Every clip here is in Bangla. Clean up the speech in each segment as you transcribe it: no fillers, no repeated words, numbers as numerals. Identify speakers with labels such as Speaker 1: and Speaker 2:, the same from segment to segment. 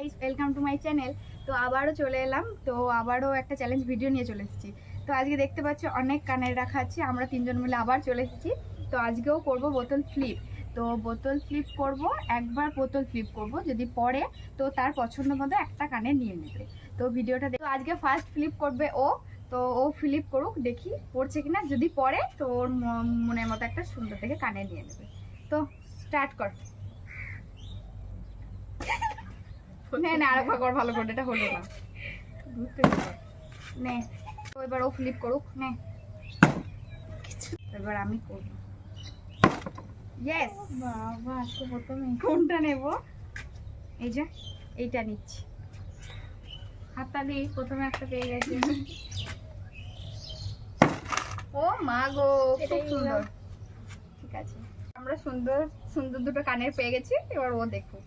Speaker 1: Guys, welcome to my channel. তো আবারও চলে এলাম, তো আবারও একটা চ্যালেঞ্জ ভিডিও নিয়ে চলে এসেছি। তো আজকে দেখতে পাচ্ছ অনেক কানের রাখা আছে, আমরা তিনজন মিলে আবার চলে এসেছি। তো আজকেও করব বোতল ফ্লিপ। তো বোতল ফ্লিপ করব, একবার বোতল ফ্লিপ করব, যদি পড়ে তো তার পছন্দ মতো একটা কানে নিয়ে নেবে। তো ভিডিওটা তো আজকে ফার্স্ট ফ্লিপ করবে ও। তো ও ফ্লিপ করুক, দেখি পড়ছে কিনা, যদি পড়ে তো ওর মনের মতো একটা সুন্দর দেখে কানে নিয়ে নেবে। তো স্টার্ট কর। না আরেকবার কর ভালো করে, এটা হলো না। নে তো এবার ও ফ্লিপ করুক, নে এবার আমি করব। ইয়েস বাবা, আজকে প্রথমে কোনটা নেব? এই যে এইটা নিচ্ছি। হাততালি, প্রথমে একটা পেয়ে গেছি। ও মা গো, খুব সুন্দর। ঠিক আছে, আমরা সুন্দর সুন্দর দুটো কানের পেয়ে গেছি, এবার ও দেখো।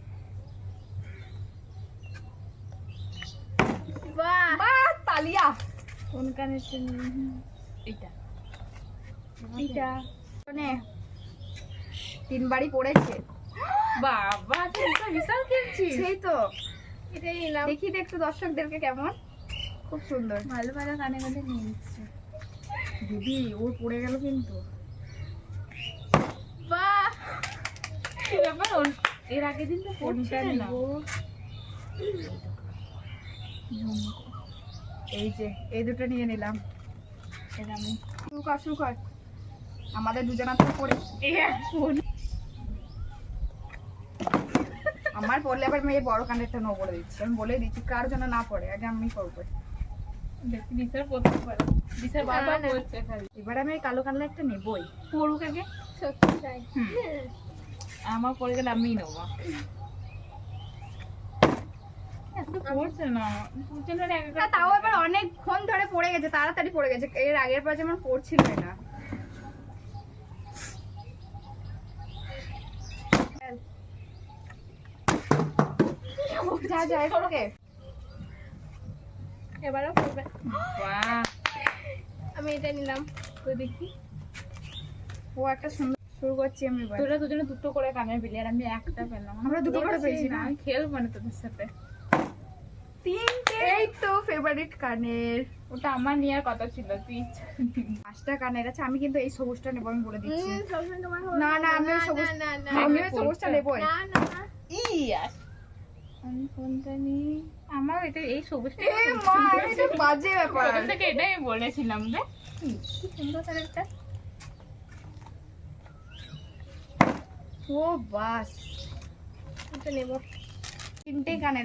Speaker 1: বাহ বাহ, তালিয়া। কোন কানের? এটা এটা মানে তিনবারই পড়েছে।
Speaker 2: বাবা তুই তো বিশাল খেলছিস।
Speaker 1: সেই তো,
Speaker 2: এটাই নিলাম।
Speaker 1: দেখি দেখতো দর্শকদেরকে কেমন। খুব সুন্দর,
Speaker 2: ভালো ভালো কানে কানে নিয়ে নিচ্ছে।
Speaker 1: দিদি ওর পড়ে গেল কিন্তু।
Speaker 2: বাহ, কি ব্যাপার? এর আগের দিন তো
Speaker 1: কোনটা
Speaker 2: পড়ছিল না।
Speaker 1: নিব? এই যে এই দুটো নিয়ে নিলাম।
Speaker 2: এটা আমি
Speaker 1: শুরু কর শুরু কর, আমাদের দুজনের তো পড়ে। আমার পড়লে আবার মেয়ে বড় কানেরটা নো বলে দিচ্ছি, আমি বলে দিচ্ছি কার জন্য না পড়ে, আগে আমি করবো।
Speaker 2: দেখি দিশার পড়তে পারে। দিশার বারবার বলছে খালি।
Speaker 1: এবার আমি এই কালো কানের একটা নেবই।
Speaker 2: পড়ুক আগে।
Speaker 1: সত্যি তাই।
Speaker 2: আমার পড়ে গেলে আমিই নেবো। এত পড়ছে না। দুজনের এক একটা
Speaker 1: তাও এবার অনেকক্ষণ ধরে পড়ে গেছে, তাড়াতাড়ি পড়ে গেছে। এর আগের বার যেমন পড়ছিল না। যা যা এসে
Speaker 2: এবারও পড়বে। বাহ,
Speaker 1: আমি এটা নিলাম।
Speaker 2: তো দেখি
Speaker 1: ও একটা সুন্দর। শুরু করছি আমি এবার।
Speaker 2: তোরা দুজনে দুটো করে কানের পেলি আর আমি একটা পেলাম।
Speaker 1: আমরা দুটো করে পেয়েছি না?
Speaker 2: আমি খেলবো না তোদের সাথে।
Speaker 1: তিনটে। এই তো ফেভারিট কানের।
Speaker 2: ওটা আমার নেওয়ার কথা ছিল, তুই
Speaker 1: পাঁচটা কানের আছে, আমি কিন্তু এই সবুজটা নেবো, আমি বলে দিচ্ছি। না না, আমি ওই সবুজ, আমি ওই সবুজটা নেবোই।
Speaker 2: ইয়াস। আমি কোনটা নিই? আমার এটা এই সবুজটা।
Speaker 1: এ মা, এটা বাজে ব্যাপার।
Speaker 2: প্রথম থেকে এটাই বলেছিলাম রে। কি সুন্দর কালারটা।
Speaker 1: ও বাস,
Speaker 2: এটা নেব।
Speaker 1: তিনটে কানের